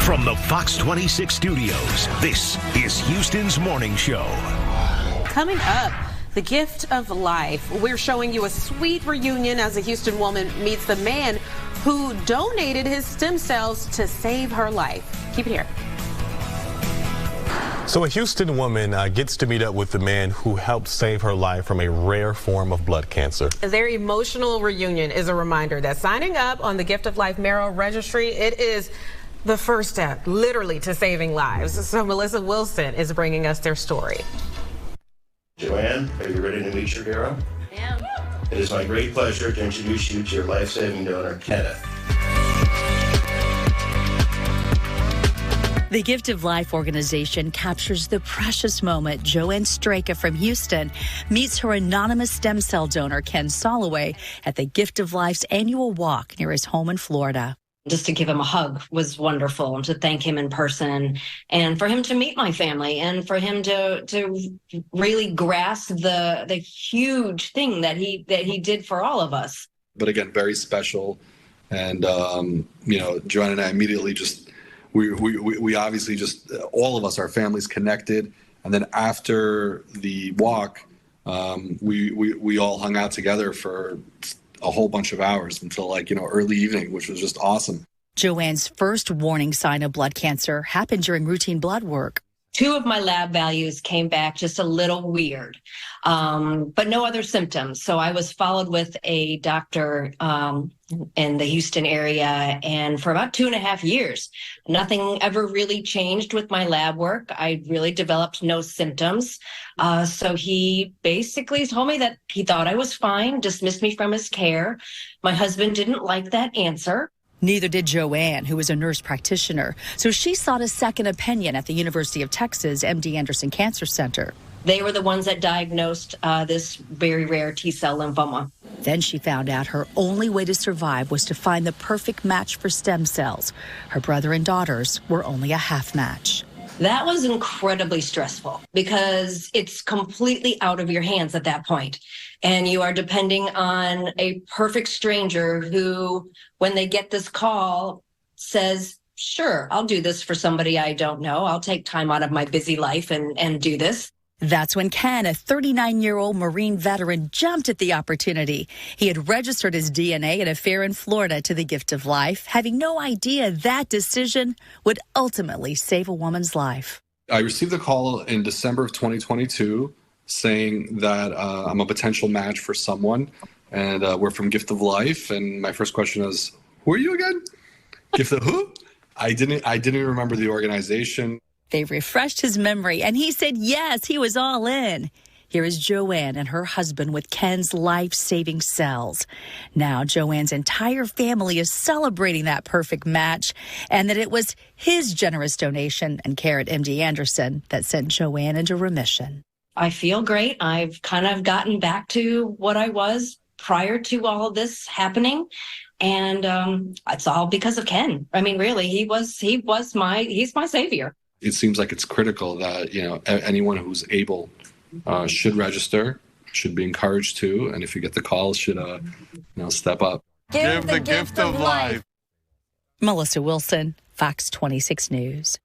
From the Fox 26 studios, this is Houston's Morning Show. Coming up, the gift of life. We're showing you a sweet reunion as a Houston woman meets the man who donated his stem cells to save her life. Keep it here. So a Houston woman gets to meet up with the man who helped save her life from a rare form of blood cancer. Their emotional reunion is a reminder that signing up on the Gift of Life Marrow Registry, it is the first step, literally, to saving lives. So Melissa Wilson is bringing us their story. Joanne, are you ready to meet your hero? I am. It is my great pleasure to introduce you to your life-saving donor, Kenneth. The Gift of Life organization captures the precious moment Joanne Straka from Houston meets her anonymous stem cell donor, Ken Soloway, at the Gift of Life's annual walk near his home in Florida. Just to give him a hug was wonderful, and to thank him in person, and for him to meet my family, and for him to really grasp the huge thing that he did for all of us. But again, very special, and Joanne and I immediately just we obviously just all of us, our families connected, and then after the walk, we all hung out together for a whole bunch of hours until early evening, which was just awesome. Joanne's first warning sign of blood cancer happened during routine blood work. 2 of my lab values came back just a little weird, but no other symptoms. So I was followed with a doctor in the Houston area, and for about 2.5 years, nothing ever really changed with my lab work. I really developed no symptoms. So he basically told me that he thought I was fine, dismissed me from his care. My husband didn't like that answer. Neither did Joanne, who was a nurse practitioner. So she sought a second opinion at the University of Texas MD Anderson Cancer Center. They were the ones that diagnosed this very rare T-cell lymphoma. Then she found out her only way to survive was to find the perfect match for stem cells. Her brother and daughters were only a half match. That was incredibly stressful because it's completely out of your hands at that point. And you are depending on a perfect stranger who, when they get this call, says, sure, I'll do this for somebody I don't know. I'll take time out of my busy life and do this. That's when Ken, a 39-year-old Marine veteran, jumped at the opportunity. He had registered his DNA at a fair in Florida to the Gift of Life, having no idea that decision would ultimately save a woman's life. I received a call in December of 2022 saying that I'm a potential match for someone, and we're from Gift of Life. And my first question is, who are you again? Gift of who? I didn't even remember the organization. They refreshed his memory, and he said yes, he was all in. Here is Joanne and her husband with Ken's life-saving cells. Now, Joanne's entire family is celebrating that perfect match, and that it was his generous donation and care at MD Anderson that sent Joanne into remission. I feel great. I've kind of gotten back to what I was prior to all of this happening. And it's all because of Ken. I mean, really, he's my savior. It seems like it's critical that, anyone who's able should register, should be encouraged to, and if you get the call, should, step up. Give the gift of life. Melissa Wilson, Fox 26 News.